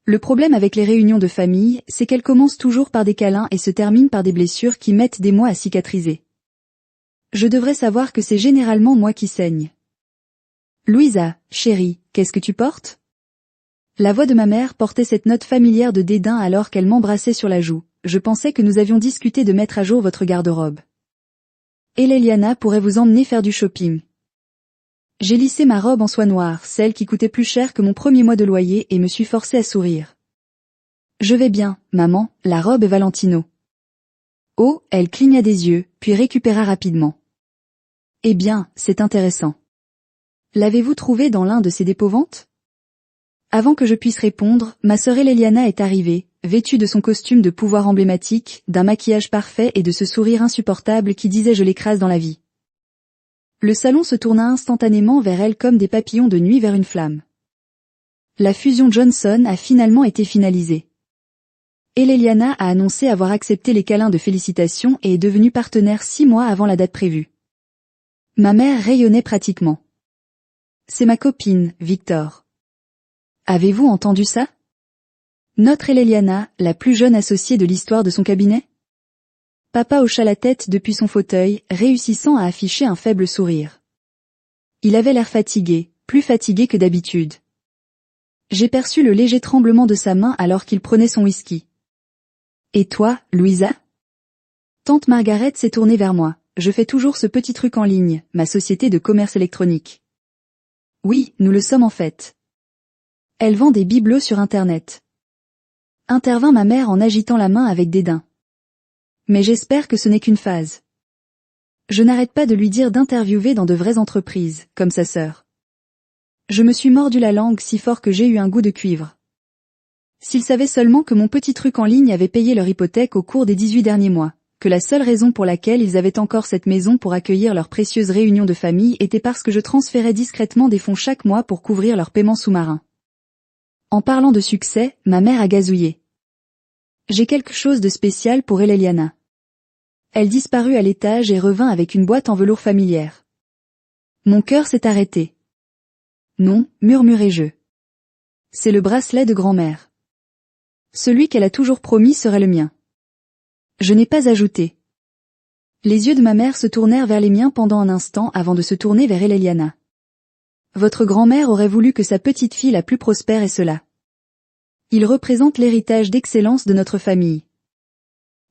Le problème avec les réunions de famille, c'est qu'elles commencent toujours par des câlins et se terminent par des blessures qui mettent des mois à cicatriser. Je devrais savoir que c'est généralement moi qui saigne. Louisa, chérie, qu'est-ce que tu portes? La voix de ma mère portait cette note familière de dédain alors qu'elle m'embrassait sur la joue. Je pensais que nous avions discuté de mettre à jour votre garde-robe. Eliana pourrait vous emmener faire du shopping. J'ai lissé ma robe en soie noire, celle qui coûtait plus cher que mon premier mois de loyer, et me suis forcée à sourire. Je vais bien, maman, la robe est Valentino. Oh, elle cligna des yeux, puis récupéra rapidement. Eh bien, c'est intéressant. L'avez-vous trouvé dans l'un de ces dépôts-ventes? Avant que je puisse répondre, ma sœur Eliana est arrivée, vêtue de son costume de pouvoir emblématique, d'un maquillage parfait et de ce sourire insupportable qui disait je l'écrase dans la vie. Le salon se tourna instantanément vers elle comme des papillons de nuit vers une flamme. La fusion Johnson a finalement été finalisée. Eliana a annoncé avoir accepté les câlins de félicitations et est devenue partenaire 6 mois avant la date prévue. Ma mère rayonnait pratiquement. C'est ma copine, Victor. Avez-vous entendu ça? Notre Eliana, la plus jeune associée de l'histoire de son cabinet? Papa hocha la tête depuis son fauteuil, réussissant à afficher un faible sourire. Il avait l'air fatigué, plus fatigué que d'habitude. J'ai perçu le léger tremblement de sa main alors qu'il prenait son whisky. Et toi, Louisa? Tante Margaret s'est tournée vers moi. Je fais toujours ce petit truc en ligne, ma société de commerce électronique. Oui, nous le sommes en fait. Elle vend des bibelots sur Internet. Intervint ma mère en agitant la main avec dédain. Mais j'espère que ce n'est qu'une phase. Je n'arrête pas de lui dire d'interviewer dans de vraies entreprises, comme sa sœur. Je me suis mordu la langue si fort que j'ai eu un goût de cuivre. S'ils savaient seulement que mon petit truc en ligne avait payé leur hypothèque au cours des 18 derniers mois, que la seule raison pour laquelle ils avaient encore cette maison pour accueillir leurs précieuses réunions de famille était parce que je transférais discrètement des fonds chaque mois pour couvrir leurs paiements sous-marins. En parlant de succès, ma mère a gazouillé. J'ai quelque chose de spécial pour Eliana. Elle disparut à l'étage et revint avec une boîte en velours familière. Mon cœur s'est arrêté. Non, murmurai-je. C'est le bracelet de grand-mère. Celui qu'elle a toujours promis serait le mien. Je n'ai pas ajouté. Les yeux de ma mère se tournèrent vers les miens pendant un instant avant de se tourner vers Eliana. Votre grand-mère aurait voulu que sa petite fille la plus prospère ait cela. Il représente l'héritage d'excellence de notre famille.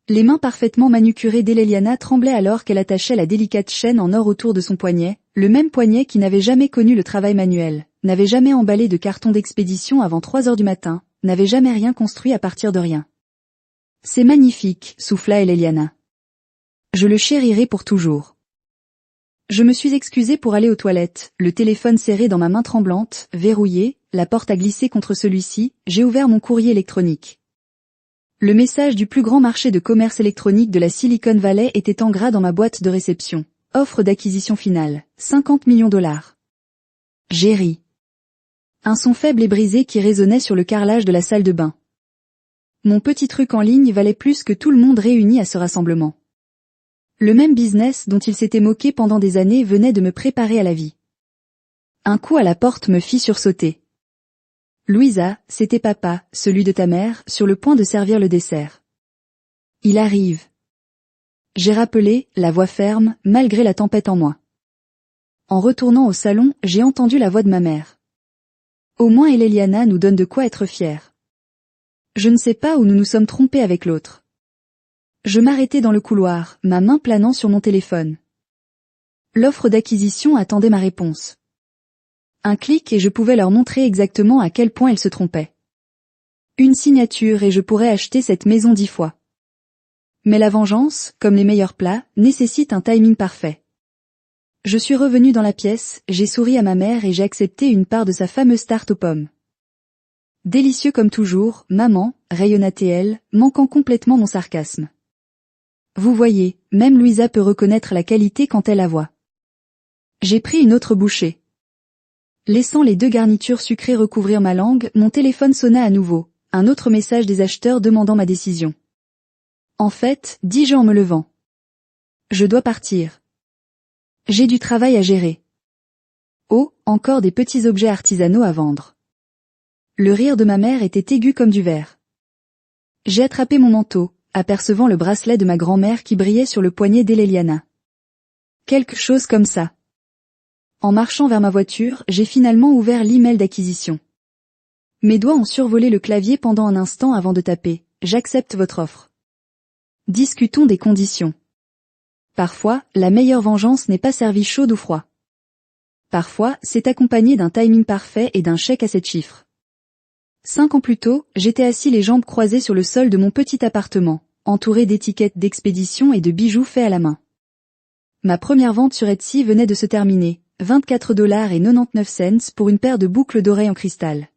Les mains parfaitement manucurées d'Eliana tremblaient alors qu'elle attachait la délicate chaîne en or autour de son poignet, le même poignet qui n'avait jamais connu le travail manuel, n'avait jamais emballé de carton d'expédition avant 3 heures du matin, n'avait jamais rien construit à partir de rien. C'est magnifique, souffla Eliana. Je le chérirai pour toujours. Je me suis excusée pour aller aux toilettes, le téléphone serré dans ma main tremblante, verrouillé, la porte a glissé contre celui-ci, j'ai ouvert mon courrier électronique. Le message du plus grand marché de commerce électronique de la Silicon Valley était en gras dans ma boîte de réception. Offre d'acquisition finale, 50 millions $. J'ai ri. Un son faible et brisé qui résonnait sur le carrelage de la salle de bain. Mon petit truc en ligne valait plus que tout le monde réuni à ce rassemblement. Le même business dont il s'était moqué pendant des années venait de me préparer à la vie. Un coup à la porte me fit sursauter. Louisa, c'était papa, celui de ta mère, sur le point de servir le dessert. Il arrive. J'ai rappelé, la voix ferme, malgré la tempête en moi. En retournant au salon, j'ai entendu la voix de ma mère. Au moins Eliana nous donne de quoi être fiers. Je ne sais pas où nous nous sommes trompés avec l'autre. Je m'arrêtai dans le couloir, ma main planant sur mon téléphone. L'offre d'acquisition attendait ma réponse. Un clic et je pouvais leur montrer exactement à quel point ils se trompaient. Une signature et je pourrais acheter cette maison 10 fois. Mais la vengeance, comme les meilleurs plats, nécessite un timing parfait. Je suis revenue dans la pièce, j'ai souri à ma mère et j'ai accepté une part de sa fameuse tarte aux pommes. Délicieux comme toujours, maman, rayonna-t-elle, manquant complètement mon sarcasme. Vous voyez, même Louisa peut reconnaître la qualité quand elle la voit. J'ai pris une autre bouchée. Laissant les 2 garnitures sucrées recouvrir ma langue, mon téléphone sonna à nouveau, un autre message des acheteurs demandant ma décision. En fait, dis-je en me levant. Je dois partir. J'ai du travail à gérer. Oh, encore des petits objets artisanaux à vendre. Le rire de ma mère était aigu comme du verre. J'ai attrapé mon manteau, apercevant le bracelet de ma grand-mère qui brillait sur le poignet d'Eleliana. Quelque chose comme ça. En marchant vers ma voiture, j'ai finalement ouvert l'email d'acquisition. Mes doigts ont survolé le clavier pendant un instant avant de taper « J'accepte votre offre ». Discutons des conditions. Parfois, la meilleure vengeance n'est pas servie chaude ou froid. Parfois, c'est accompagné d'un timing parfait et d'un chèque à 7 chiffres. 5 ans plus tôt, j'étais assis les jambes croisées sur le sol de mon petit appartement, entouré d'étiquettes d'expédition et de bijoux faits à la main. Ma première vente sur Etsy venait de se terminer, $24,99 pour une paire de boucles d'oreilles en cristal.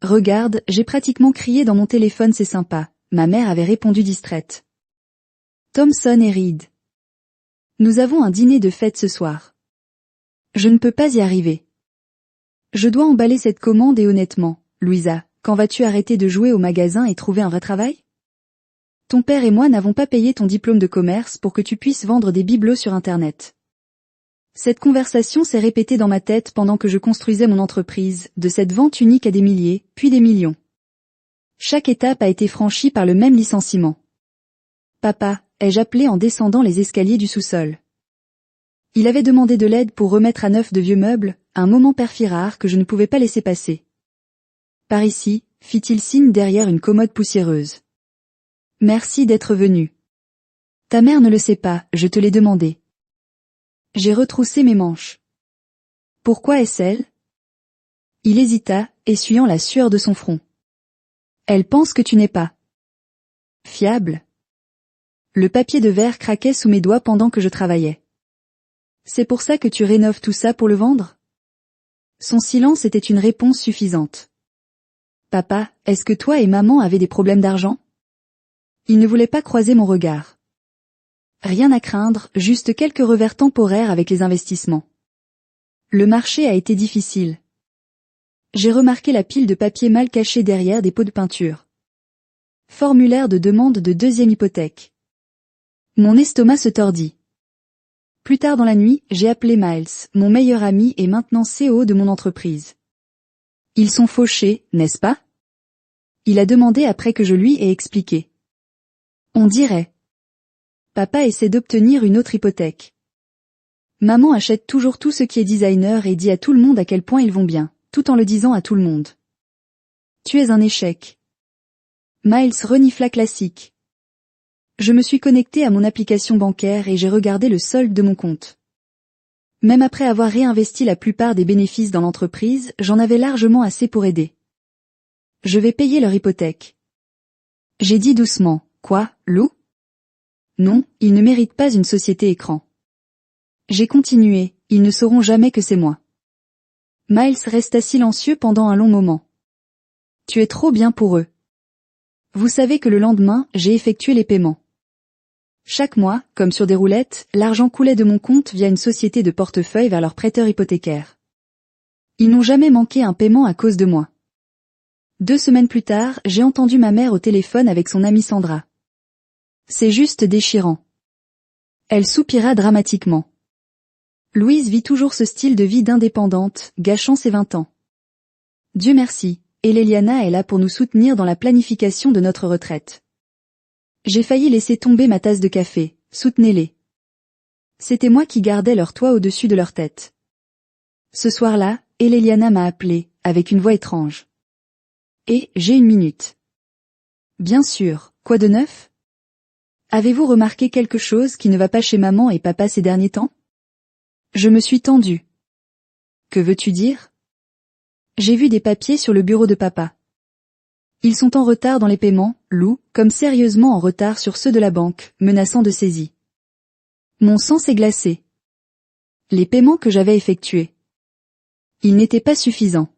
Regarde, j'ai pratiquement crié dans mon téléphone, c'est sympa, ma mère avait répondu distraite. Thomson et Reed. Nous avons un dîner de fête ce soir. Je ne peux pas y arriver. Je dois emballer cette commande et honnêtement, Louisa, quand vas-tu arrêter de jouer au magasin et trouver un vrai travail? Ton père et moi n'avons pas payé ton diplôme de commerce pour que tu puisses vendre des bibelots sur Internet. Cette conversation s'est répétée dans ma tête pendant que je construisais mon entreprise, de cette vente unique à des milliers, puis des millions. Chaque étape a été franchie par le même licenciement. Papa, ai-je appelé en descendant les escaliers du sous-sol. Il avait demandé de l'aide pour remettre à neuf de vieux meubles, un moment perfide rare que je ne pouvais pas laisser passer. Par ici, fit-il signe derrière une commode poussiéreuse. Merci d'être venu. Ta mère ne le sait pas, je te l'ai demandé. J'ai retroussé mes manches. Pourquoi est-ce elle? Il hésita, essuyant la sueur de son front. Elle pense que tu n'es pas fiable. Le papier de verre craquait sous mes doigts pendant que je travaillais. C'est pour ça que tu rénoves tout ça pour le vendre? Son silence était une réponse suffisante. Papa, est-ce que toi et maman avaient des problèmes d'argent? Il ne voulait pas croiser mon regard. Rien à craindre, juste quelques revers temporaires avec les investissements. Le marché a été difficile. J'ai remarqué la pile de papier mal cachée derrière des pots de peinture. Formulaire de demande de deuxième hypothèque. Mon estomac se tordit. Plus tard dans la nuit, j'ai appelé Miles, mon meilleur ami et maintenant CEO de mon entreprise. Ils sont fauchés, n'est-ce pas? Il a demandé après que je lui ai expliqué. On dirait. Papa essaie d'obtenir une autre hypothèque. Maman achète toujours tout ce qui est designer et dit à tout le monde à quel point ils vont bien, tout en le disant à tout le monde. Tu es un échec. Miles renifla classique. Je me suis connecté à mon application bancaire et j'ai regardé le solde de mon compte. Même après avoir réinvesti la plupart des bénéfices dans l'entreprise, j'en avais largement assez pour aider. Je vais payer leur hypothèque. J'ai dit doucement, quoi, Lou? Non, ils ne méritent pas une société écran. J'ai continué, ils ne sauront jamais que c'est moi. Miles resta silencieux pendant un long moment. Tu es trop bien pour eux. Vous savez que le lendemain, j'ai effectué les paiements. Chaque mois, comme sur des roulettes, l'argent coulait de mon compte via une société de portefeuille vers leur prêteur hypothécaire. Ils n'ont jamais manqué un paiement à cause de moi. 2 semaines plus tard, j'ai entendu ma mère au téléphone avec son amie Sandra. C'est juste déchirant. Elle soupira dramatiquement. Louise vit toujours ce style de vie d'indépendante, gâchant ses 20 ans. Dieu merci, Eleliana est là pour nous soutenir dans la planification de notre retraite. J'ai failli laisser tomber ma tasse de café, soutenez-les. C'était moi qui gardais leur toit au-dessus de leur tête. Ce soir-là, Eleliana m'a appelé, avec une voix étrange. Et, j'ai une minute. Bien sûr, quoi de neuf? Avez-vous remarqué quelque chose qui ne va pas chez maman et papa ces derniers temps? Je me suis tendue. Que veux-tu dire? J'ai vu des papiers sur le bureau de papa. Ils sont en retard dans les paiements, Lou, comme sérieusement en retard sur ceux de la banque, menaçant de saisie. Mon sang s'est glacé. Les paiements que j'avais effectués. Ils n'étaient pas suffisants.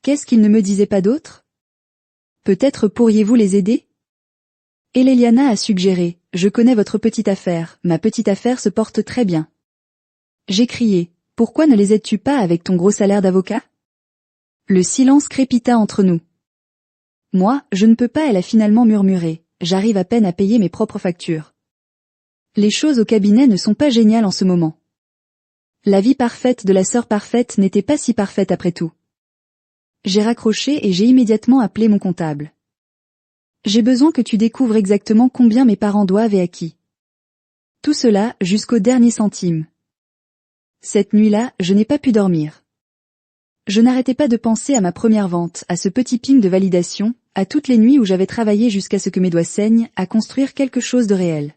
Qu'est-ce qu'ils ne me disaient pas d'autre? Peut-être pourriez-vous les aider? Eleliana a suggéré, je connais votre petite affaire, ma petite affaire se porte très bien. J'ai crié, pourquoi ne les aides-tu pas avec ton gros salaire d'avocat? Le silence crépita entre nous. Moi, je ne peux pas, elle a finalement murmuré, j'arrive à peine à payer mes propres factures. Les choses au cabinet ne sont pas géniales en ce moment. La vie parfaite de la sœur parfaite n'était pas si parfaite après tout. J'ai raccroché et j'ai immédiatement appelé mon comptable. J'ai besoin que tu découvres exactement combien mes parents doivent et à qui. Tout cela, jusqu'au dernier centime. Cette nuit-là, je n'ai pas pu dormir. Je n'arrêtais pas de penser à ma première vente, à ce petit ping de validation, à toutes les nuits où j'avais travaillé jusqu'à ce que mes doigts saignent, à construire quelque chose de réel.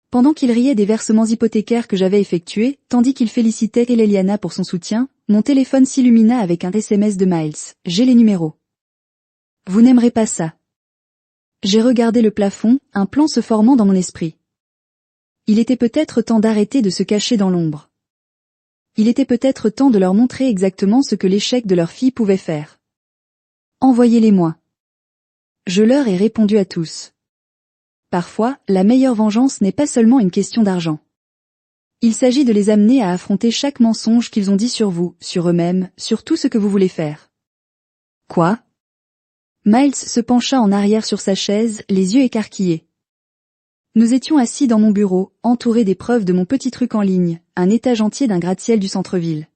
Pendant qu'il riait des versements hypothécaires que j'avais effectués, tandis qu'il félicitait Eliana pour son soutien, mon téléphone s'illumina avec un SMS de Miles. J'ai les numéros. Vous n'aimerez pas ça. J'ai regardé le plafond, un plan se formant dans mon esprit. Il était peut-être temps d'arrêter de se cacher dans l'ombre. Il était peut-être temps de leur montrer exactement ce que l'échec de leur fille pouvait faire. Envoyez-les-moi. Je leur ai répondu à tous. Parfois, la meilleure vengeance n'est pas seulement une question d'argent. Il s'agit de les amener à affronter chaque mensonge qu'ils ont dit sur vous, sur eux-mêmes, sur tout ce que vous voulez faire. Quoi? Miles se pencha en arrière sur sa chaise, les yeux écarquillés. Nous étions assis dans mon bureau, entourés des preuves de mon petit truc en ligne, un étage entier d'un gratte-ciel du centre-ville.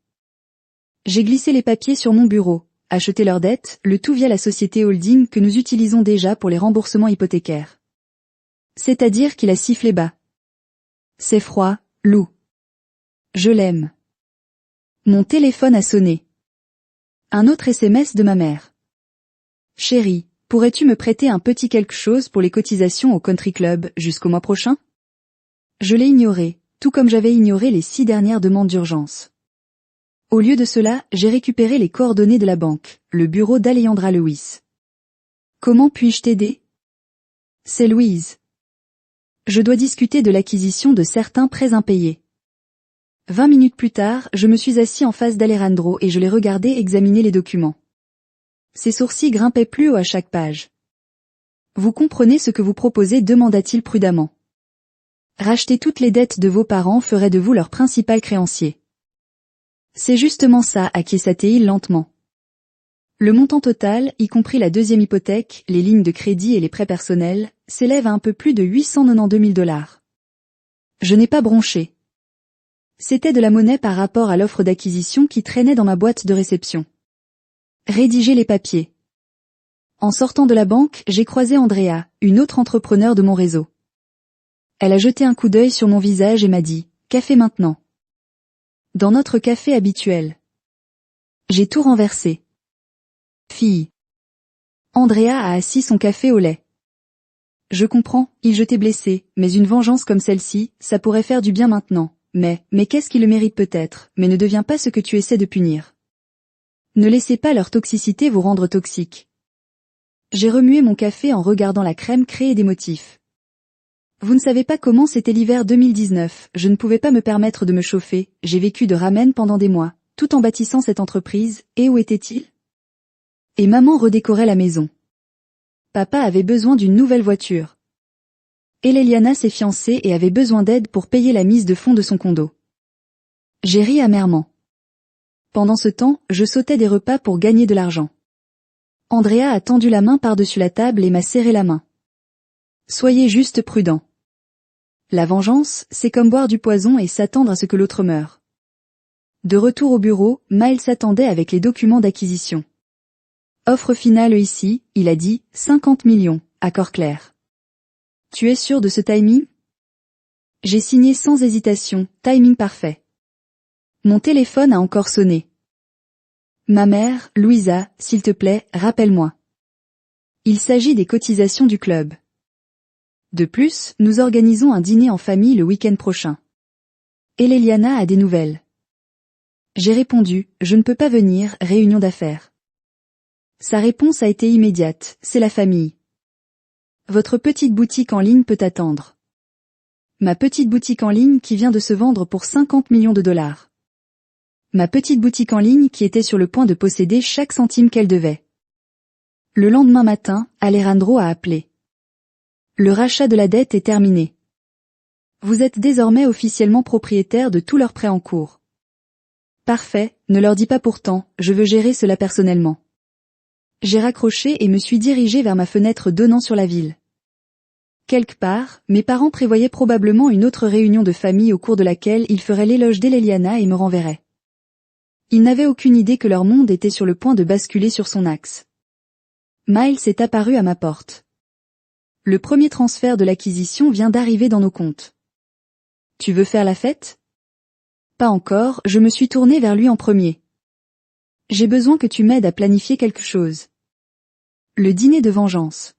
J'ai glissé les papiers sur mon bureau, acheté leurs dettes, le tout via la société holding que nous utilisons déjà pour les remboursements hypothécaires. C'est-à-dire qu'il a sifflé bas. C'est froid, Lou. Je l'aime. Mon téléphone a sonné. Un autre SMS de ma mère. Chérie, pourrais-tu me prêter un petit quelque chose pour les cotisations au country club jusqu'au mois prochain? Je l'ai ignoré, tout comme j'avais ignoré les 6 dernières demandes d'urgence. Au lieu de cela, j'ai récupéré les coordonnées de la banque, le bureau d'Alejandra Lewis. Comment puis-je t'aider? C'est Louise. Je dois discuter de l'acquisition de certains prêts impayés. 20 minutes plus tard, je me suis assis en face d'Alejandro et je l'ai regardé examiner les documents. Ses sourcils grimpaient plus haut à chaque page. Vous comprenez ce que vous proposez, demanda-t-il prudemment. Racheter toutes les dettes de vos parents ferait de vous leur principal créancier. C'est justement ça, acquiesça-t-il lentement. Le montant total, y compris la deuxième hypothèque, les lignes de crédit et les prêts personnels, s'élève à un peu plus de 892 000 $. Je n'ai pas bronché. C'était de la monnaie par rapport à l'offre d'acquisition qui traînait dans ma boîte de réception. Rédiger les papiers. En sortant de la banque, j'ai croisé Andrea, une autre entrepreneur de mon réseau. Elle a jeté un coup d'œil sur mon visage et m'a dit « Café maintenant ». Dans notre café habituel. J'ai tout renversé. Fille. Andrea a assis son café au lait. Je comprends, je t'ai blessé, mais une vengeance comme celle-ci, ça pourrait faire du bien maintenant. Mais qu'est-ce qui le mérite peut-être, mais ne devient pas ce que tu essaies de punir. Ne laissez pas leur toxicité vous rendre toxique. J'ai remué mon café en regardant la crème créer des motifs. Vous ne savez pas comment c'était l'hiver 2019, je ne pouvais pas me permettre de me chauffer, j'ai vécu de ramen pendant des mois, tout en bâtissant cette entreprise, et où était-il? Et maman redécorait la maison. Papa avait besoin d'une nouvelle voiture. Eliana s'est fiancée et avait besoin d'aide pour payer la mise de fonds de son condo. J'ai ri amèrement. Pendant ce temps, je sautais des repas pour gagner de l'argent. Andrea a tendu la main par-dessus la table et m'a serré la main. Soyez juste prudent. La vengeance, c'est comme boire du poison et s'attendre à ce que l'autre meure. De retour au bureau, Miles s'attendait avec les documents d'acquisition. Offre finale ici, il a dit, 50 millions, accord clair. Tu es sûr de ce timing? J'ai signé sans hésitation, timing parfait. Mon téléphone a encore sonné. Ma mère, Louisa, s'il te plaît, rappelle-moi. Il s'agit des cotisations du club. De plus, nous organisons un dîner en famille le week-end prochain. Eliana a des nouvelles. J'ai répondu, je ne peux pas venir, réunion d'affaires. Sa réponse a été immédiate, c'est la famille. Votre petite boutique en ligne peut attendre. Ma petite boutique en ligne qui vient de se vendre pour 50 millions de $. Ma petite boutique en ligne qui était sur le point de posséder chaque centime qu'elle devait. Le lendemain matin, Alejandro a appelé. Le rachat de la dette est terminé. Vous êtes désormais officiellement propriétaire de tous leurs prêts en cours. Parfait, ne leur dis pas pourtant, je veux gérer cela personnellement. J'ai raccroché et me suis dirigé vers ma fenêtre donnant sur la ville. Quelque part, mes parents prévoyaient probablement une autre réunion de famille au cours de laquelle ils feraient l'éloge d'Eliana et me renverraient. Ils n'avaient aucune idée que leur monde était sur le point de basculer sur son axe. Miles est apparu à ma porte. Le premier transfert de l'acquisition vient d'arriver dans nos comptes. Tu veux faire la fête? Pas encore, je me suis tournée vers lui en premier. J'ai besoin que tu m'aides à planifier quelque chose. Le dîner de vengeance.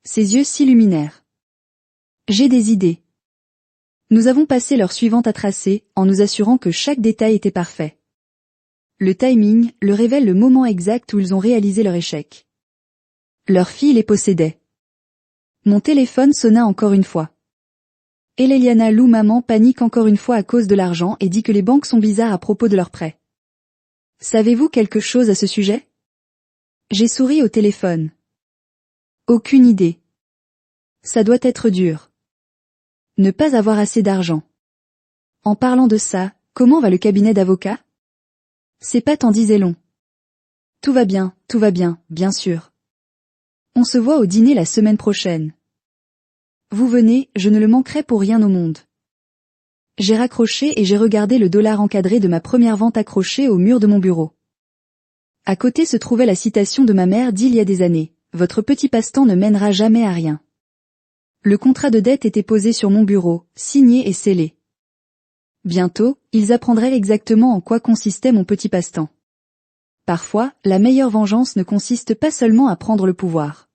Ses yeux s'illuminèrent. J'ai des idées. Nous avons passé l'heure suivante à tracer, en nous assurant que chaque détail était parfait. Le timing leur révèle le moment exact où ils ont réalisé leur échec. Leur fille les possédait. Mon téléphone sonna encore une fois. Eleliana Lou maman panique encore une fois à cause de l'argent et dit que les banques sont bizarres à propos de leurs prêts. Savez-vous quelque chose à ce sujet? J'ai souri au téléphone. Aucune idée. Ça doit être dur. Ne pas avoir assez d'argent. En parlant de ça, comment va le cabinet d'avocats? Ses pattes en disaient long. Tout va bien, bien sûr. On se voit au dîner la semaine prochaine. Vous venez, je ne le manquerai pour rien au monde. J'ai raccroché et j'ai regardé le dollar encadré de ma première vente accroché au mur de mon bureau. À côté se trouvait la citation de ma mère d'il y a des années. Votre petit passe-temps ne mènera jamais à rien. Le contrat de dette était posé sur mon bureau, signé et scellé. Bientôt, ils apprendraient exactement en quoi consistait mon petit passe-temps. Parfois, la meilleure vengeance ne consiste pas seulement à prendre le pouvoir.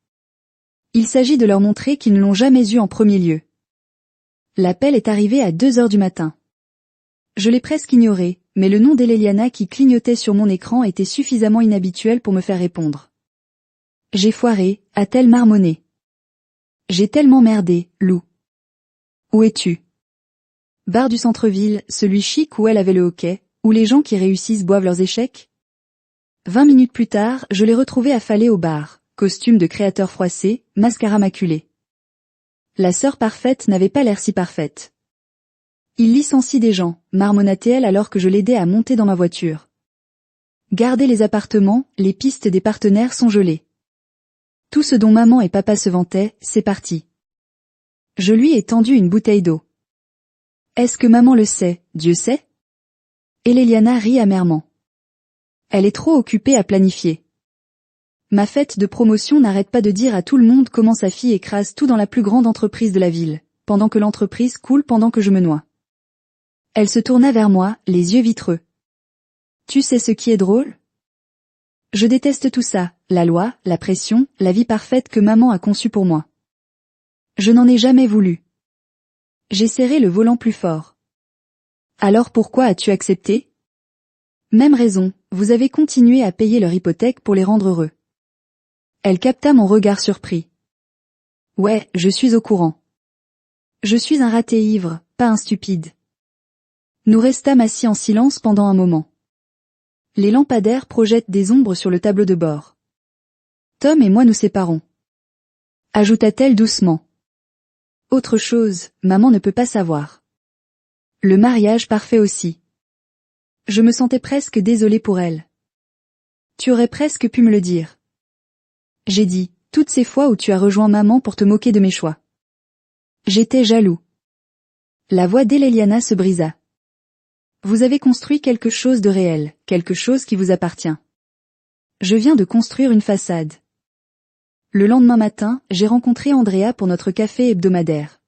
Il s'agit de leur montrer qu'ils ne l'ont jamais eu en premier lieu. L'appel est arrivé à 2 heures du matin. Je l'ai presque ignoré, mais le nom d'Eleliana qui clignotait sur mon écran était suffisamment inhabituel pour me faire répondre. J'ai foiré, a-t-elle marmonné. J'ai tellement merdé, Lou. Où es-tu? Bar du centre-ville, celui chic où elle avait le hockey, où les gens qui réussissent boivent leurs échecs? 20 minutes plus tard, je l'ai retrouvée affalée au bar, costume de créateur froissé, mascara maculé. La sœur parfaite n'avait pas l'air si parfaite. Il licencie des gens, marmonna-t-elle alors que je l'aidais à monter dans ma voiture. Gardez les appartements, les pistes des partenaires sont gelées. Tout ce dont maman et papa se vantaient, c'est parti. Je lui ai tendu une bouteille d'eau. Est-ce que maman le sait, Dieu sait? Eleliana rit amèrement. Elle est trop occupée à planifier. Ma fête de promotion n'arrête pas de dire à tout le monde comment sa fille écrase tout dans la plus grande entreprise de la ville, pendant que l'entreprise coule pendant que je me noie. Elle se tourna vers moi, les yeux vitreux. Tu sais ce qui est drôle? Je déteste tout ça, la loi, la pression, la vie parfaite que maman a conçue pour moi. Je n'en ai jamais voulu. J'ai serré le volant plus fort. Alors pourquoi as-tu accepté? Même raison, vous avez continué à payer leur hypothèque pour les rendre heureux. Elle capta mon regard surpris. Ouais, je suis au courant. Je suis un raté ivre, pas un stupide. Nous restâmes assis en silence pendant un moment. Les lampadaires projettent des ombres sur le tableau de bord. Tom et moi nous séparons. Ajouta-t-elle doucement. Autre chose, maman ne peut pas savoir. Le mariage parfait aussi. Je me sentais presque désolée pour elle. Tu aurais presque pu me le dire. J'ai dit, toutes ces fois où tu as rejoint maman pour te moquer de mes choix. J'étais jaloux. La voix d'Eleliana se brisa. Vous avez construit quelque chose de réel, quelque chose qui vous appartient. Je viens de construire une façade. Le lendemain matin, j'ai rencontré Andrea pour notre café hebdomadaire.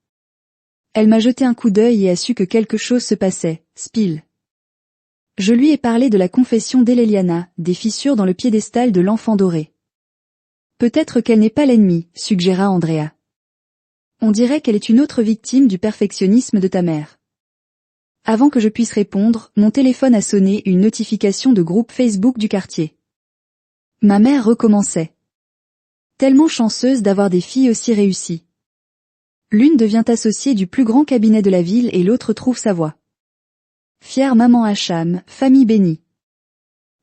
Elle m'a jeté un coup d'œil et a su que quelque chose se passait, Spill. Je lui ai parlé de la confession d'Eleliana, des fissures dans le piédestal de l'enfant doré. Peut-être qu'elle n'est pas l'ennemi, suggéra Andrea. On dirait qu'elle est une autre victime du perfectionnisme de ta mère. Avant que je puisse répondre, mon téléphone a sonné, une notification de groupe Facebook du quartier. Ma mère recommençait. Tellement chanceuse d'avoir des filles aussi réussies. L'une devient associée du plus grand cabinet de la ville et l'autre trouve sa voie. Fière maman Hacham, famille bénie.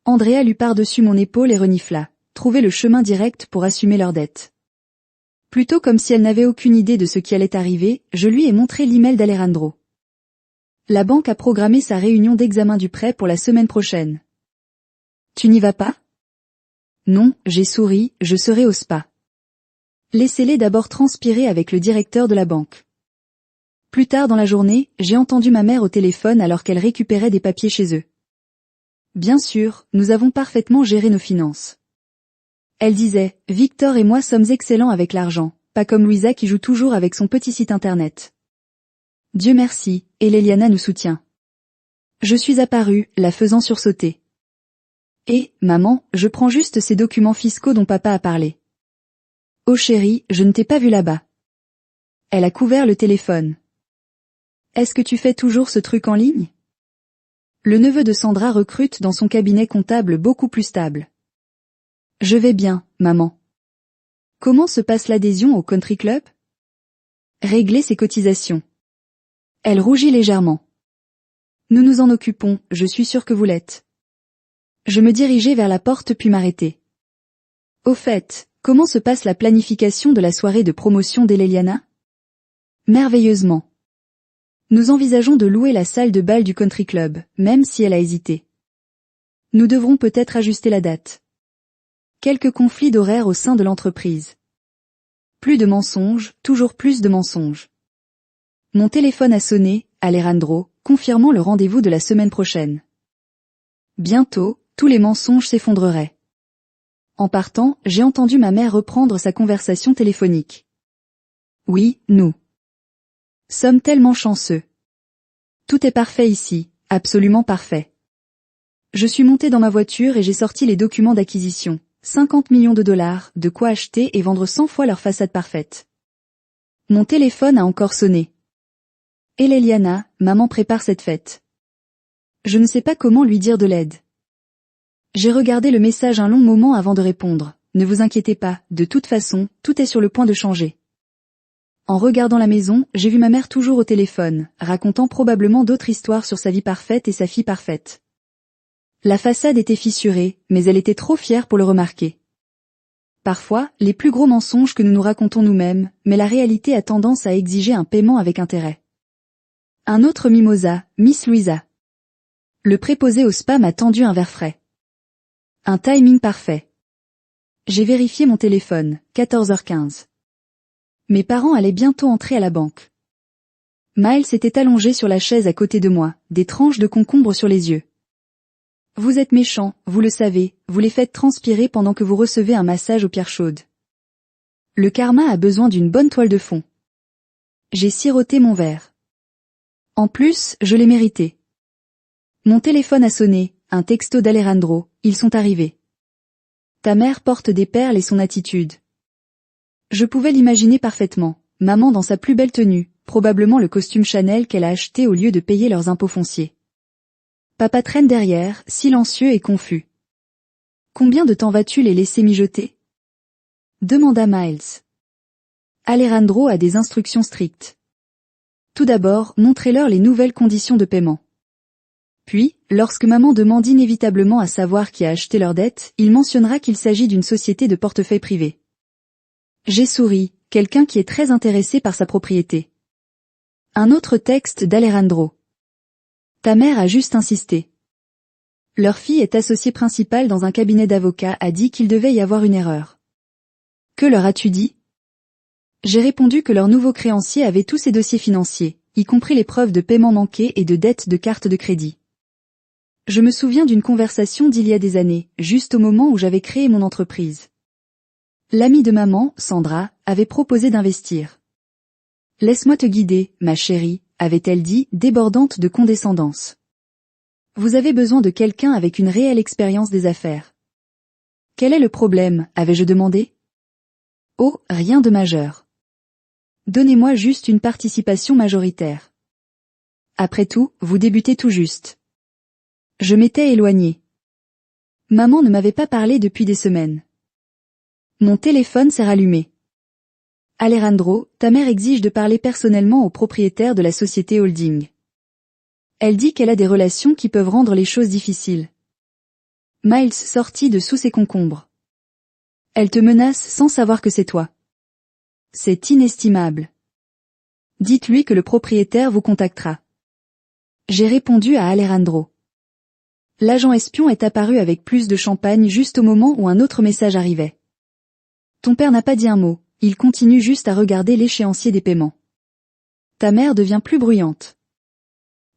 Andrea lui par-dessus mon épaule et renifla, trouver le chemin direct pour assumer leurs dettes. Plutôt comme si elle n'avait aucune idée de ce qui allait arriver, je lui ai montré l'email d'Alejandro. La banque a programmé sa réunion d'examen du prêt pour la semaine prochaine. Tu n'y vas pas? Non, j'ai souri, je serai au spa. Laissez-les d'abord transpirer avec le directeur de la banque. Plus tard dans la journée, j'ai entendu ma mère au téléphone alors qu'elle récupérait des papiers chez eux. Bien sûr, nous avons parfaitement géré nos finances. Elle disait, Victor et moi sommes excellents avec l'argent, pas comme Louisa qui joue toujours avec son petit site internet. Dieu merci, et Léliana nous soutient. Je suis apparue, la faisant sursauter. Et, maman, je prends juste ces documents fiscaux dont papa a parlé. Oh chérie, je ne t'ai pas vu là-bas. Elle a couvert le téléphone. Est-ce que tu fais toujours ce truc en ligne? Le neveu de Sandra recrute dans son cabinet comptable beaucoup plus stable. Je vais bien, maman. Comment se passe l'adhésion au country club? Régler ses cotisations. Elle rougit légèrement. Nous nous en occupons, je suis sûre que vous l'êtes. Je me dirigeai vers la porte puis m'arrêtai. Au fait, comment se passe la planification de la soirée de promotion d'Eleliana? Merveilleusement. Nous envisageons de louer la salle de bal du country club, même si elle a hésité. Nous devrons peut-être ajuster la date. Quelques conflits d'horaire au sein de l'entreprise. Plus de mensonges, toujours plus de mensonges. Mon téléphone a sonné, Alejandro, confirmant le rendez-vous de la semaine prochaine. Bientôt, tous les mensonges s'effondreraient. En partant, j'ai entendu ma mère reprendre sa conversation téléphonique. Oui, nous sommes tellement chanceux. Tout est parfait ici, absolument parfait. Je suis montée dans ma voiture et j'ai sorti les documents d'acquisition. 50 millions de dollars, de quoi acheter et vendre 100 fois leur façade parfaite. Mon téléphone a encore sonné. Et Léliana, maman prépare cette fête. Je ne sais pas comment lui dire de l'aide. J'ai regardé le message un long moment avant de répondre. Ne vous inquiétez pas, de toute façon, tout est sur le point de changer. En regardant la maison, j'ai vu ma mère toujours au téléphone, racontant probablement d'autres histoires sur sa vie parfaite et sa fille parfaite. La façade était fissurée, mais elle était trop fière pour le remarquer. Parfois, les plus gros mensonges que nous nous racontons nous-mêmes, mais la réalité a tendance à exiger un paiement avec intérêt. Un autre mimosa, Miss Louisa. Le préposé au spa m'a tendu un verre frais. Un timing parfait. J'ai vérifié mon téléphone, 14h15. Mes parents allaient bientôt entrer à la banque. Miles était allongé sur la chaise à côté de moi, des tranches de concombre sur les yeux. Vous êtes méchant, vous le savez, vous les faites transpirer pendant que vous recevez un massage aux pierres chaudes. Le karma a besoin d'une bonne toile de fond. J'ai siroté mon verre. En plus, je l'ai mérité. Mon téléphone a sonné, un texto d'Alejandro, ils sont arrivés. Ta mère porte des perles et son attitude. Je pouvais l'imaginer parfaitement, maman dans sa plus belle tenue, probablement le costume Chanel qu'elle a acheté au lieu de payer leurs impôts fonciers. Papa traîne derrière, silencieux et confus. Combien de temps vas-tu les laisser mijoter? Demanda Miles. Alejandro a des instructions strictes. Tout d'abord, montrez-leur les nouvelles conditions de paiement. Puis, lorsque maman demande inévitablement à savoir qui a acheté leur dette, il mentionnera qu'il s'agit d'une société de portefeuille privé. J'ai souri, quelqu'un qui est très intéressé par sa propriété. Un autre texte d'Alejandro. Ta mère a juste insisté. Leur fille est associée principale dans un cabinet d'avocats a dit qu'il devait y avoir une erreur. Que leur as-tu dit? J'ai répondu que leur nouveau créancier avait tous ses dossiers financiers, y compris les preuves de paiement manqué et de dettes de carte de crédit. Je me souviens d'une conversation d'il y a des années, juste au moment où j'avais créé mon entreprise. L'amie de maman, Sandra, avait proposé d'investir. Laisse-moi te guider, ma chérie, avait-elle dit, débordante de condescendance. Vous avez besoin de quelqu'un avec une réelle expérience des affaires. Quel est le problème, avais-je demandé? Oh, rien de majeur. Donnez-moi juste une participation majoritaire. Après tout, vous débutez tout juste. Je m'étais éloignée. Maman ne m'avait pas parlé depuis des semaines. Mon téléphone s'est rallumé. Alejandro, ta mère exige de parler personnellement au propriétaire de la société holding. Elle dit qu'elle a des relations qui peuvent rendre les choses difficiles. Miles sortit de sous ses concombres. Elle te menace sans savoir que c'est toi. C'est inestimable. Dites-lui que le propriétaire vous contactera. J'ai répondu à Alejandro. L'agent espion est apparu avec plus de champagne juste au moment où un autre message arrivait. Ton père n'a pas dit un mot, il continue juste à regarder l'échéancier des paiements. Ta mère devient plus bruyante.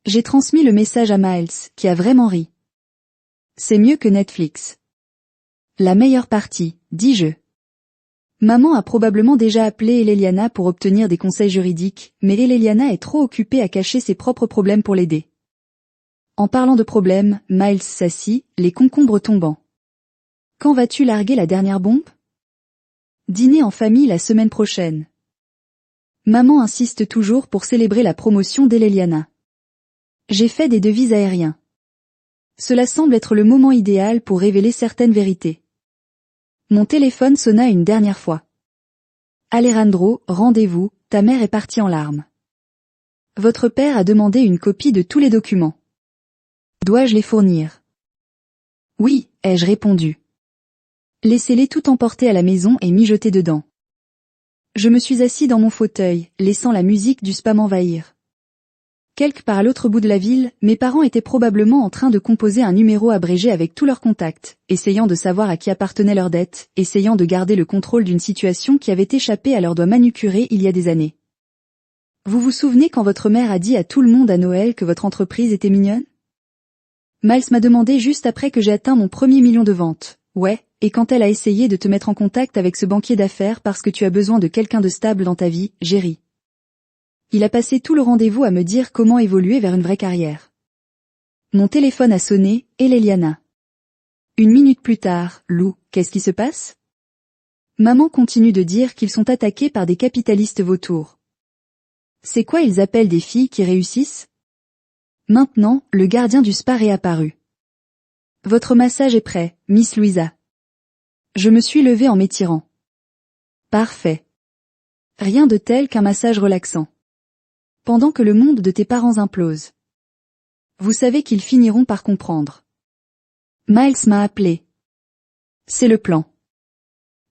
J'ai transmis le message à Miles, qui a vraiment ri. c'est mieux que Netflix. La meilleure partie, dis-je. Maman a probablement déjà appelé Eleliana pour obtenir des conseils juridiques, mais Eleliana est trop occupée à cacher ses propres problèmes pour l'aider. En parlant de problèmes, Miles s'assit, les concombres tombant. Quand vas-tu larguer la dernière bombe? Dîner en famille la semaine prochaine. Maman insiste toujours pour célébrer la promotion d'Eleliana. J'ai fait des devis aériens. Cela semble être le moment idéal pour révéler certaines vérités. Mon téléphone sonna une dernière fois. Alejandro, rendez-vous, ta mère est partie en larmes. Votre père a demandé une copie de tous les documents. Dois-je les fournir? Oui, ai-je répondu. Laissez-les tout emporter à la maison et mijoter dedans. Je me suis assis dans mon fauteuil, laissant la musique du spa m'envahir. Quelque part à l'autre bout de la ville, mes parents étaient probablement en train de composer un numéro abrégé avec tous leurs contacts, essayant de savoir à qui appartenaient leurs dettes, essayant de garder le contrôle d'une situation qui avait échappé à leurs doigts manucurés il y a des années. Vous vous souvenez quand votre mère a dit à tout le monde à Noël que votre entreprise était mignonne? Miles m'a demandé juste après que j'ai atteint mon premier million de ventes. Ouais, et quand elle a essayé de te mettre en contact avec ce banquier d'affaires parce que tu as besoin de quelqu'un de stable dans ta vie, j'ai ri. Il a passé tout le rendez-vous à me dire comment évoluer vers une vraie carrière. Mon téléphone a sonné, Eleliana. 1 minute plus tard, Lou, qu'est-ce qui se passe? Maman continue de dire qu'ils sont attaqués par des capitalistes vautours. C'est quoi ils appellent des filles qui réussissent? Maintenant, le gardien du spa est apparu. Votre massage est prêt, Miss Louisa. Je me suis levée en m'étirant. Parfait. Rien de tel qu'un massage relaxant. Pendant que le monde de tes parents implose. Vous savez qu'ils finiront par comprendre. Miles m'a appelé. C'est le plan.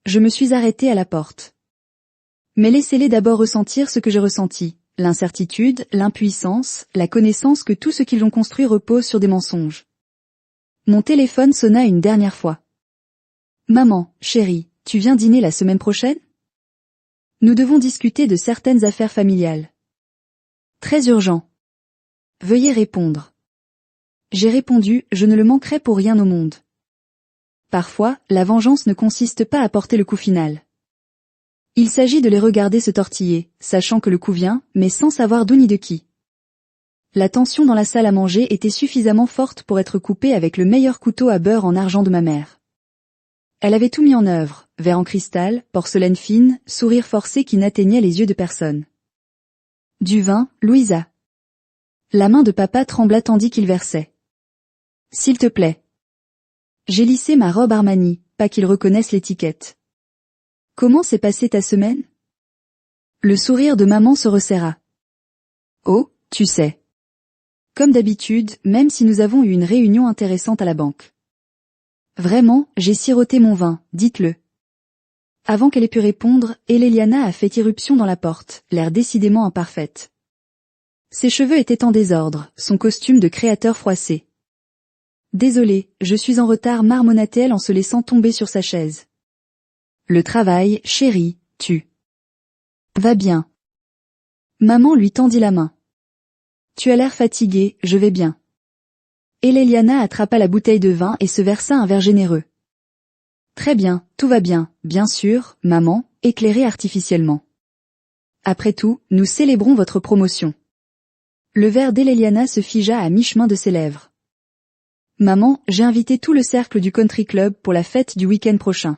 Je me suis arrêtée à la porte. Mais laissez-les d'abord ressentir ce que j'ai ressenti, l'incertitude, l'impuissance, la connaissance que tout ce qu'ils ont construit repose sur des mensonges. Mon téléphone sonna une dernière fois. Maman, chérie, tu viens dîner la semaine prochaine? Nous devons discuter de certaines affaires familiales. Très urgent. Veuillez répondre. J'ai répondu, je ne le manquerai pour rien au monde. Parfois, la vengeance ne consiste pas à porter le coup final. Il s'agit de les regarder se tortiller, sachant que le coup vient, mais sans savoir d'où ni de qui. La tension dans la salle à manger était suffisamment forte pour être coupée avec le meilleur couteau à beurre en argent de ma mère. Elle avait tout mis en œuvre, verre en cristal, porcelaine fine, sourire forcé qui n'atteignait les yeux de personne. Du vin, Louisa. La main de papa trembla tandis qu'il versait. S'il te plaît. J'ai lissé ma robe Armani, pas qu'ils reconnaissent l'étiquette. Comment s'est passée ta semaine? Le sourire de maman se resserra. Oh, tu sais. Comme d'habitude, même si nous avons eu une réunion intéressante à la banque. Vraiment, j'ai siroté mon vin, dites-le. Avant qu'elle ait pu répondre, Eleliana a fait irruption dans la porte, l'air décidément imparfaite. Ses cheveux étaient en désordre, son costume de créateur froissé. Désolée, je suis en retard, marmonna-t-elle en se laissant tomber sur sa chaise. Le travail, chérie, tu. Va bien. Maman lui tendit la main. Tu as l'air fatiguée, je vais bien. Eleliana attrapa la bouteille de vin et se versa un verre généreux. Très bien, tout va bien, bien sûr, maman, éclairée artificiellement. Après tout, nous célébrons votre promotion. Le verre d'Eleliana se figea à mi-chemin de ses lèvres. Maman, j'ai invité tout le cercle du country club pour la fête du week-end prochain.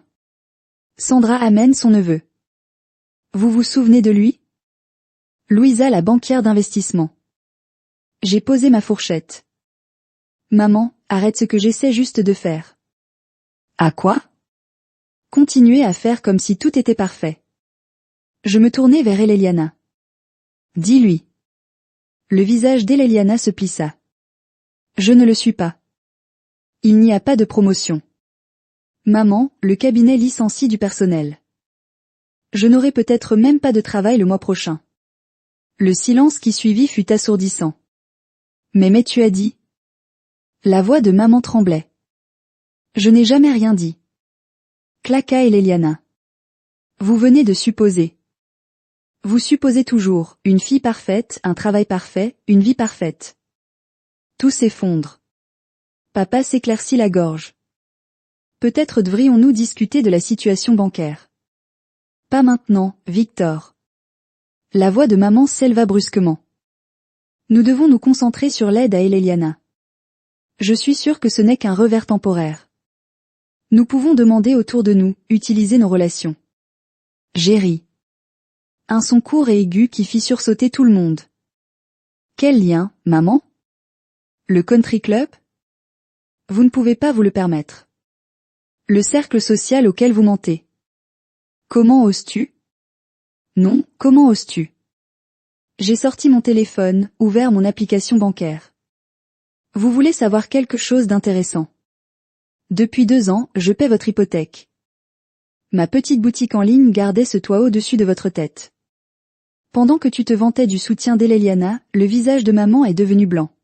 Sandra amène son neveu. Vous vous souvenez de lui? Louisa, la banquière d'investissement. J'ai posé ma fourchette. Maman, arrête ce que j'essaie juste de faire. À quoi? Continuez à faire comme si tout était parfait. Je me tournai vers Eleliana. Dis-lui. Le visage d'Eleliana se plissa. Je ne le suis pas. Il n'y a pas de promotion. Maman, le cabinet licencie du personnel. Je n'aurai peut-être même pas de travail le mois prochain. Le silence qui suivit fut assourdissant. Mais tu as dit? La voix de maman tremblait. Je n'ai jamais rien dit. Claqua Eleliana. Vous venez de supposer. Vous supposez toujours, une fille parfaite, un travail parfait, une vie parfaite. Tout s'effondre. Papa s'éclaircit la gorge. Peut-être devrions-nous discuter de la situation bancaire. Pas maintenant, Victor. La voix de maman s'éleva brusquement. Nous devons nous concentrer sur l'aide à Eleliana. Je suis sûre que ce n'est qu'un revers temporaire. Nous pouvons demander autour de nous, utiliser nos relations. J'ai ri. Un son court et aigu qui fit sursauter tout le monde. Quel lien, maman? Le country club? Vous ne pouvez pas vous le permettre. Le cercle social auquel vous mentez. Comment oses-tu? Non, comment oses-tu? J'ai sorti mon téléphone, ouvert mon application bancaire. Vous voulez savoir quelque chose d'intéressant? Depuis 2 ans, je paie votre hypothèque. Ma petite boutique en ligne gardait ce toit au-dessus de votre tête. Pendant que tu te vantais du soutien d'Eleliana, le visage de maman est devenu blanc.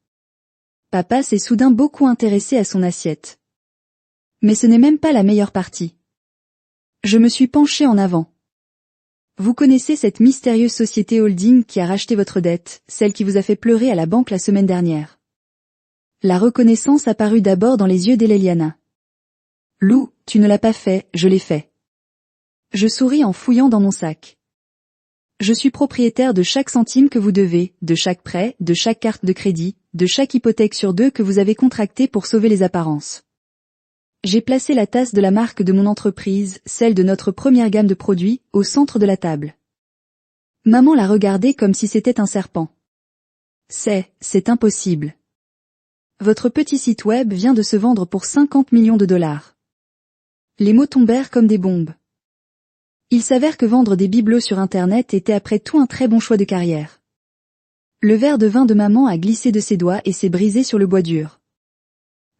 Papa s'est soudain beaucoup intéressé à son assiette. Mais ce n'est même pas la meilleure partie. Je me suis penchée en avant. Vous connaissez cette mystérieuse société holding qui a racheté votre dette, celle qui vous a fait pleurer à la banque la semaine dernière. La reconnaissance apparut d'abord dans les yeux d'Eleliana. Lou, tu ne l'as pas fait, je l'ai fait. Je souris en fouillant dans mon sac. Je suis propriétaire de chaque centime que vous devez, de chaque prêt, de chaque carte de crédit, de chaque hypothèque sur 2 que vous avez contractée pour sauver les apparences. J'ai placé la tasse de la marque de mon entreprise, celle de notre première gamme de produits, au centre de la table. Maman l'a regardé comme si c'était un serpent. C'est impossible. Votre petit site web vient de se vendre pour 50 millions de dollars. Les mots tombèrent comme des bombes. Il s'avère que vendre des bibelots sur Internet était après tout un très bon choix de carrière. Le verre de vin de maman a glissé de ses doigts et s'est brisé sur le bois dur.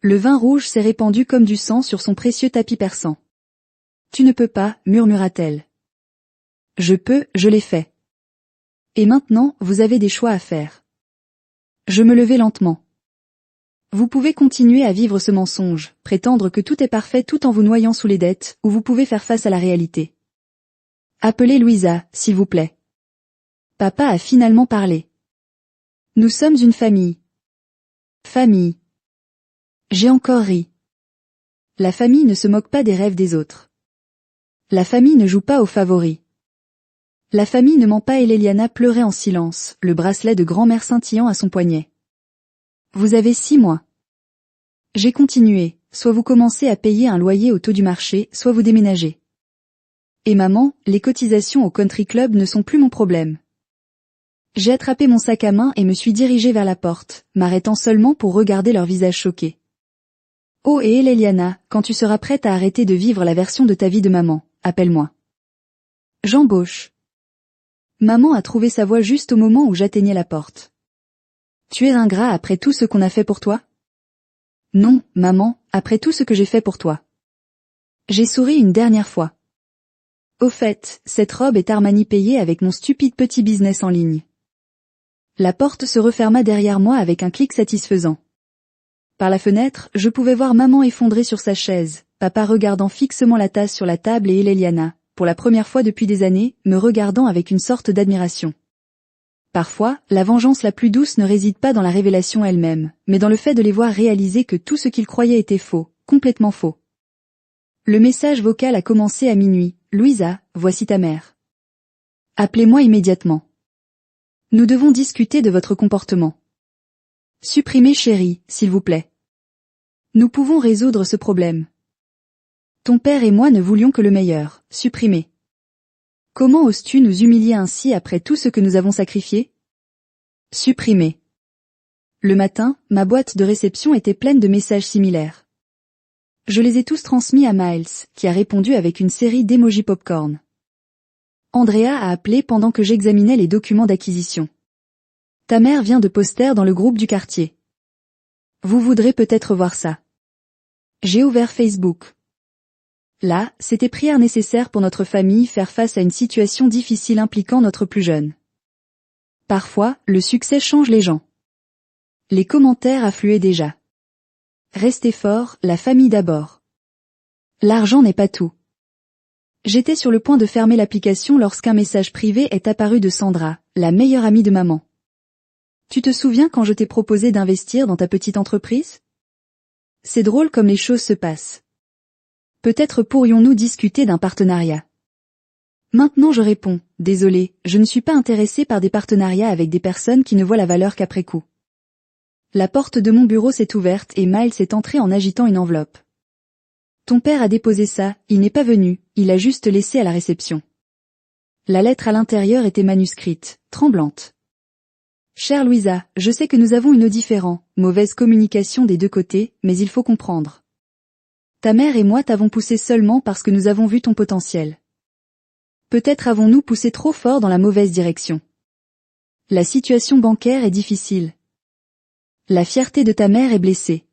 Le vin rouge s'est répandu comme du sang sur son précieux tapis persan. Tu ne peux pas, murmura-t-elle. Je peux, je l'ai fait. Et maintenant, vous avez des choix à faire. Je me levai lentement. Vous pouvez continuer à vivre ce mensonge, prétendre que tout est parfait tout en vous noyant sous les dettes, ou vous pouvez faire face à la réalité. Appelez Louisa, s'il vous plaît. Papa a finalement parlé. Nous sommes une famille. Famille. J'ai encore ri. La famille ne se moque pas des rêves des autres. La famille ne joue pas aux favoris. La famille ne ment pas. Eleliana pleurait en silence, le bracelet de grand-mère scintillant à son poignet. Vous avez 6 mois. J'ai continué, soit vous commencez à payer un loyer au taux du marché, soit vous déménagez. Et maman, les cotisations au country club ne sont plus mon problème. J'ai attrapé mon sac à main et me suis dirigée vers la porte, m'arrêtant seulement pour regarder leur visage choqué. Oh et Eleliana, quand tu seras prête à arrêter de vivre la version de ta vie de maman, appelle-moi. J'embauche. Maman a trouvé sa voix juste au moment où j'atteignais la porte. Tu es ingrat après tout ce qu'on a fait pour toi? Non, maman, après tout ce que j'ai fait pour toi. J'ai souri une dernière fois. Au fait, cette robe est Armani payée avec mon stupide petit business en ligne. La porte se referma derrière moi avec un clic satisfaisant. Par la fenêtre, je pouvais voir maman effondrée sur sa chaise, papa regardant fixement la tasse sur la table et Eleliana, pour la première fois depuis des années, me regardant avec une sorte d'admiration. Parfois, la vengeance la plus douce ne réside pas dans la révélation elle-même, mais dans le fait de les voir réaliser que tout ce qu'ils croyaient était faux, complètement faux. Le message vocal a commencé à minuit. Louisa, voici ta mère. Appelez-moi immédiatement. Nous devons discuter de votre comportement. Supprimez chérie, s'il vous plaît. Nous pouvons résoudre ce problème. Ton père et moi ne voulions que le meilleur, supprimez. Comment oses-tu nous humilier ainsi après tout ce que nous avons sacrifié? Supprimez. Le matin, ma boîte de réception était pleine de messages similaires. Je les ai tous transmis à Miles, qui a répondu avec une série d'émojis popcorn. Andrea a appelé pendant que j'examinais les documents d'acquisition. Ta mère vient de poster dans le groupe du quartier. Vous voudrez peut-être voir ça. J'ai ouvert Facebook. Là, c'était prière nécessaire pour notre famille faire face à une situation difficile impliquant notre plus jeune. Parfois, le succès change les gens. Les commentaires affluaient déjà. Restez fort, la famille d'abord. L'argent n'est pas tout. J'étais sur le point de fermer l'application lorsqu'un message privé est apparu de Sandra, la meilleure amie de maman. Tu te souviens quand je t'ai proposé d'investir dans ta petite entreprise? C'est drôle comme les choses se passent. Peut-être pourrions-nous discuter d'un partenariat. Maintenant je réponds, désolé, je ne suis pas intéressé par des partenariats avec des personnes qui ne voient la valeur qu'après coup. La porte de mon bureau s'est ouverte et Miles est entré en agitant une enveloppe. Ton père a déposé ça, il n'est pas venu, il a juste laissé à la réception. La lettre à l'intérieur était manuscrite, tremblante. Chère Louisa, je sais que nous avons une différend, mauvaise communication des deux côtés, mais il faut comprendre. Ta mère et moi t'avons poussé seulement parce que nous avons vu ton potentiel. Peut-être avons-nous poussé trop fort dans la mauvaise direction. La situation bancaire est difficile. La fierté de ta mère est blessée.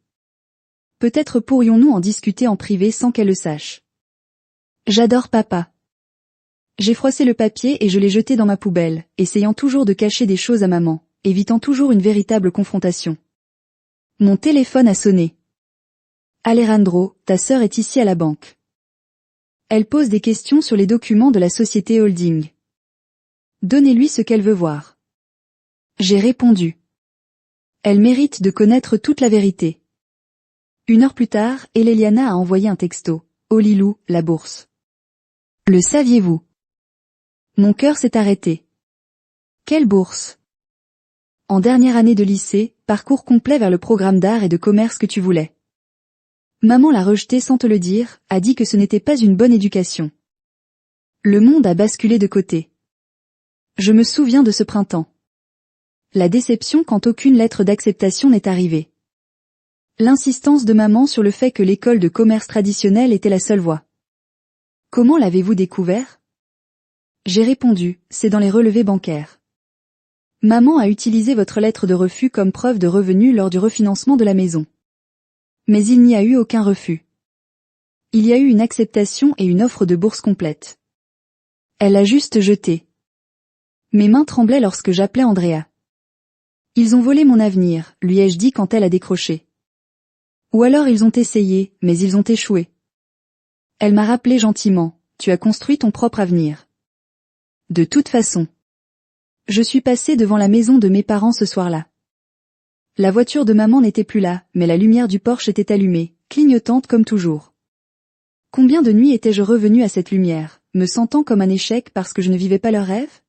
Peut-être pourrions-nous en discuter en privé sans qu'elle le sache. J'adore papa. J'ai froissé le papier et je l'ai jeté dans ma poubelle, essayant toujours de cacher des choses à maman, évitant toujours une véritable confrontation. Mon téléphone a sonné. Alejandro, ta sœur est ici à la banque. Elle pose des questions sur les documents de la société holding. Donnez-lui ce qu'elle veut voir. J'ai répondu. Elle mérite de connaître toute la vérité. 1 heure plus tard, Eliana a envoyé un texto. Oh Lilou, la bourse. Le saviez-vous? Mon cœur s'est arrêté. Quelle bourse? En dernière année de lycée, parcours complet vers le programme d'art et de commerce que tu voulais. Maman l'a rejeté sans te le dire, a dit que ce n'était pas une bonne éducation. Le monde a basculé de côté. Je me souviens de ce printemps. La déception quand aucune lettre d'acceptation n'est arrivée. L'insistance de maman sur le fait que l'école de commerce traditionnelle était la seule voie. Comment l'avez-vous découvert? J'ai répondu, c'est dans les relevés bancaires. Maman a utilisé votre lettre de refus comme preuve de revenu lors du refinancement de la maison. Mais il n'y a eu aucun refus. Il y a eu une acceptation et une offre de bourse complète. Elle a juste jeté. Mes mains tremblaient lorsque j'appelais Andrea. Ils ont volé mon avenir, lui ai-je dit quand elle a décroché. Ou alors ils ont essayé, mais ils ont échoué. Elle m'a rappelé gentiment, tu as construit ton propre avenir. De toute façon. Je suis passée devant la maison de mes parents ce soir-là. La voiture de maman n'était plus là, mais la lumière du Porsche était allumée, clignotante comme toujours. Combien de nuits étais-je revenue à cette lumière, me sentant comme un échec parce que je ne vivais pas leur rêve?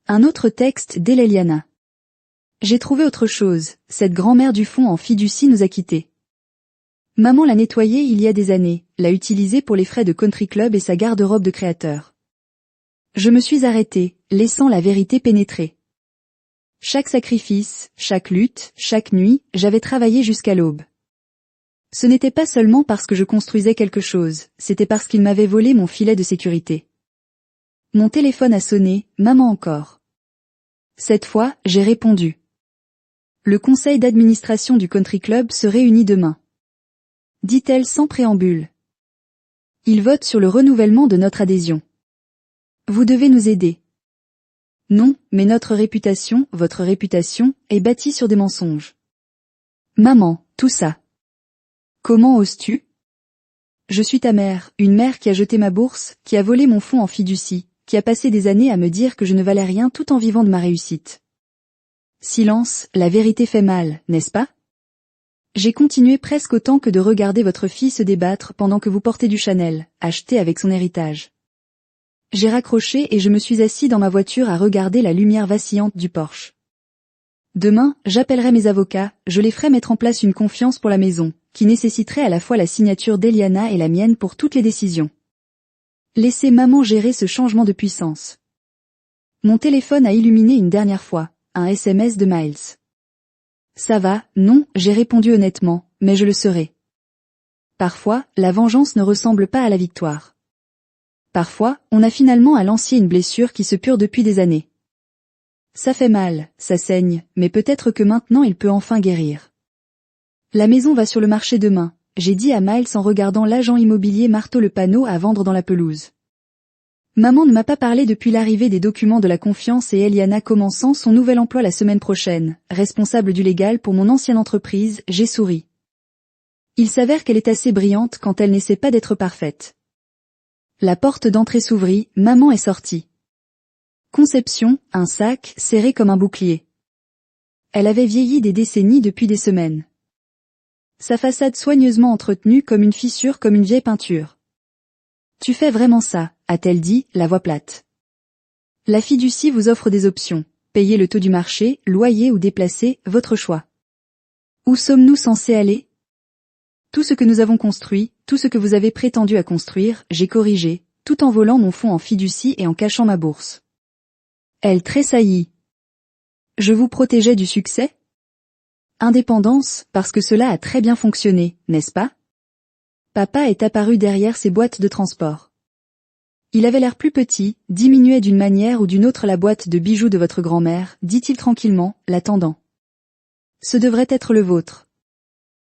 Un autre texte d'Eliana. J'ai trouvé autre chose, cette grand-mère du fond en fiducie nous a quittés. Maman l'a nettoyée il y a des années, l'a utilisée pour les frais de country club et sa garde-robe de créateur. Je me suis arrêtée, laissant la vérité pénétrer. Chaque sacrifice, chaque lutte, chaque nuit, j'avais travaillé jusqu'à l'aube. Ce n'était pas seulement parce que je construisais quelque chose, c'était parce qu'il m'avait volé mon filet de sécurité. Mon téléphone a sonné, maman encore. Cette fois, j'ai répondu. Le conseil d'administration du country club se réunit demain. Dit-elle sans préambule. Il vote sur le renouvellement de notre adhésion. Vous devez nous aider. Non, mais notre réputation, votre réputation, est bâtie sur des mensonges. Maman, tout ça. Comment oses-tu? Je suis ta mère, une mère qui a jeté ma bourse, qui a volé mon fonds en fiducie, qui a passé des années à me dire que je ne valais rien tout en vivant de ma réussite. Silence, la vérité fait mal, n'est-ce pas? J'ai continué presque autant que de regarder votre fille se débattre pendant que vous portez du Chanel, acheté avec son héritage. J'ai raccroché et je me suis assis dans ma voiture à regarder la lumière vacillante du Porsche. Demain, j'appellerai mes avocats, je les ferai mettre en place une confiance pour la maison, qui nécessiterait à la fois la signature d'Eliana et la mienne pour toutes les décisions. Laissez maman gérer ce changement de puissance. Mon téléphone a illuminé une dernière fois, un SMS de Miles. Ça va, non, j'ai répondu honnêtement, mais je le serai. Parfois, la vengeance ne ressemble pas à la victoire. Parfois, on a finalement à lancier une blessure qui se pure depuis des années. Ça fait mal, ça saigne, mais peut-être que maintenant il peut enfin guérir. La maison va sur le marché demain, j'ai dit à Miles en regardant l'agent immobilier marteau le panneau à vendre dans la pelouse. Maman ne m'a pas parlé depuis l'arrivée des documents de la confiance et Eliana commençant son nouvel emploi la semaine prochaine, responsable du légal pour mon ancienne entreprise, j'ai souri. Il s'avère qu'elle est assez brillante quand elle n'essaie pas d'être parfaite. La porte d'entrée s'ouvrit, maman est sortie. Conception, un sac, serré comme un bouclier. Elle avait vieilli des décennies depuis des semaines. sa façade soigneusement entretenue comme une fissure comme une vieille peinture. Tu fais vraiment ça, a-t-elle dit, la voix plate. La fiducie vous offre des options. Payer le taux du marché, loyer ou déplacer, votre choix. Où sommes-nous censés aller? Tout ce que nous avons construit, tout ce que vous avez prétendu à construire, j'ai corrigé, tout en volant mon fonds en fiducie et en cachant ma bourse. Elle tressaillit. Je vous protégeais du succès? Indépendance, parce que cela a très bien fonctionné, n'est-ce pas? Papa est apparu derrière ses boîtes de transport. Il avait l'air plus petit, diminuait d'une manière ou d'une autre la boîte de bijoux de votre grand-mère, dit-il tranquillement, l'attendant. Ce devrait être le vôtre.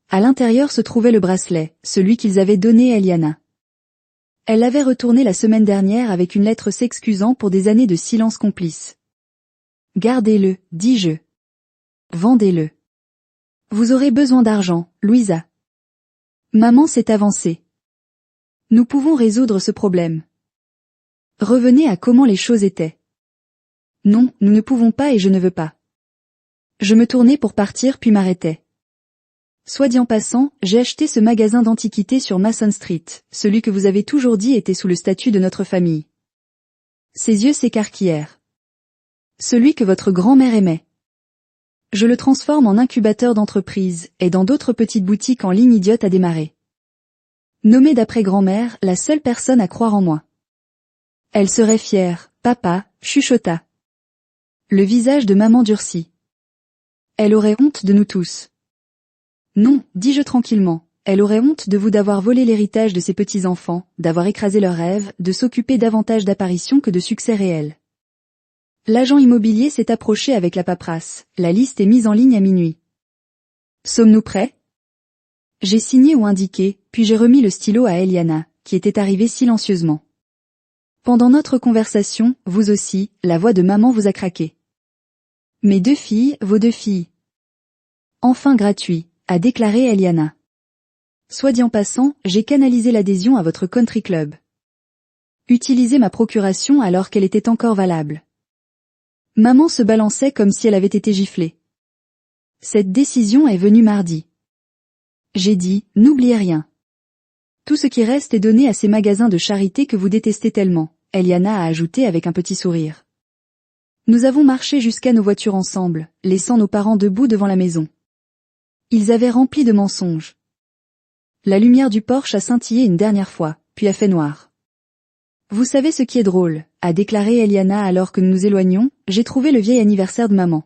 À l'intérieur se trouvait le bracelet, celui qu'ils avaient donné à Eliana. Elle l'avait retourné la semaine dernière avec une lettre s'excusant pour des années de silence complice. Gardez-le, dis-je. Vendez-le. Vous aurez besoin d'argent, Louisa. Maman s'est avancée. Nous pouvons résoudre ce problème. Revenez à comment les choses étaient. Non, nous ne pouvons pas et je ne veux pas. Je me tournai pour partir puis m'arrêtai. Soit dit en passant, j'ai acheté ce magasin d'antiquités sur Mason Street, celui que vous avez toujours dit était sous le statut de notre famille. Ses yeux s'écarquillèrent. Celui que votre grand-mère aimait. Je le transforme en incubateur d'entreprise et dans d'autres petites boutiques en ligne idiotes à démarrer. Nommée d'après grand-mère, la seule personne à croire en moi. Elle serait fière, papa, chuchota. Le visage de maman durcit. Elle aurait honte de nous tous. Non, dis-je tranquillement, elle aurait honte de vous d'avoir volé l'héritage de ses petits-enfants, d'avoir écrasé leurs rêves, de s'occuper davantage d'apparitions que de succès réels. L'agent immobilier s'est approché avec la paperasse, la liste est mise en ligne à minuit. Sommes-nous prêts? J'ai signé ou indiqué, puis j'ai remis le stylo à Eliana, qui était arrivée silencieusement. Pendant notre conversation, vous aussi, la voix de maman vous a craqué. Mes 2 filles, vos 2 filles. Enfin gratuit, a déclaré Eliana. Soit dit en passant, j'ai canalisé l'adhésion à votre country club. Utilisez ma procuration alors qu'elle était encore valable. Maman se balançait comme si elle avait été giflée. Cette décision est venue mardi. J'ai dit, n'oubliez rien. Tout ce qui reste est donné à ces magasins de charité que vous détestez tellement, Eliana a ajouté avec un petit sourire. Nous avons marché jusqu'à nos voitures ensemble, laissant nos parents debout devant la maison. Ils avaient rempli de mensonges. La lumière du Porsche a scintillé une dernière fois, puis a fait noir. Vous savez ce qui est drôle, a déclaré Eliana alors que nous nous éloignions, j'ai trouvé le vieil anniversaire de maman.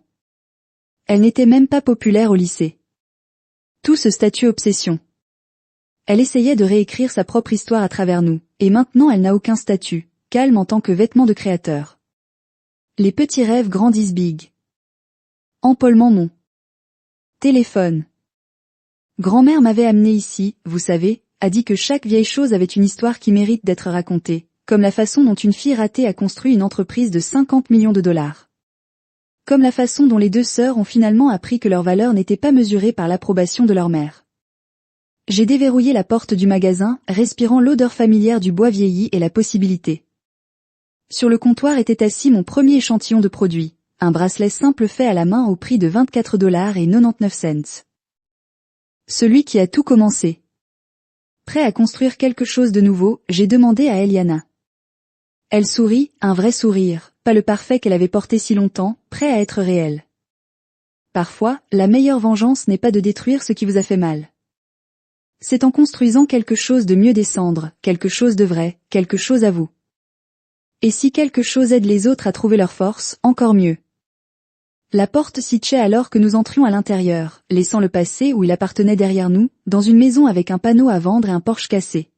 Elle n'était même pas populaire au lycée. Tout ce statut obsession. Elle essayait de réécrire sa propre histoire à travers nous, et maintenant elle n'a aucun statut, calme en tant que vêtement de créateur. Les petits rêves grandissent big. Empaulement mon téléphone. Grand-mère m'avait amené ici, vous savez, a dit que chaque vieille chose avait une histoire qui mérite d'être racontée, comme la façon dont une fille ratée a construit une entreprise de 50 millions de dollars. Comme la façon dont les 2 sœurs ont finalement appris que leur valeur n'était pas mesurée par l'approbation de leur mère. J'ai déverrouillé la porte du magasin, respirant l'odeur familière du bois vieilli et la possibilité. Sur le comptoir était assis mon premier échantillon de produit, un bracelet simple fait à la main au prix de 24,99 $. Celui qui a tout commencé. Prêt à construire quelque chose de nouveau, j'ai demandé à Eliana. Elle sourit, un vrai sourire, pas le parfait qu'elle avait porté si longtemps, prêt à être réel. Parfois, la meilleure vengeance n'est pas de détruire ce qui vous a fait mal. C'est en construisant quelque chose de mieux descendre, quelque chose de vrai, quelque chose à vous. Et si quelque chose aide les autres à trouver leur force, encore mieux. La porte s'itchait alors que nous entrions à l'intérieur, laissant le passé où il appartenait derrière nous, dans une maison avec un panneau à vendre et un Porsche cassé.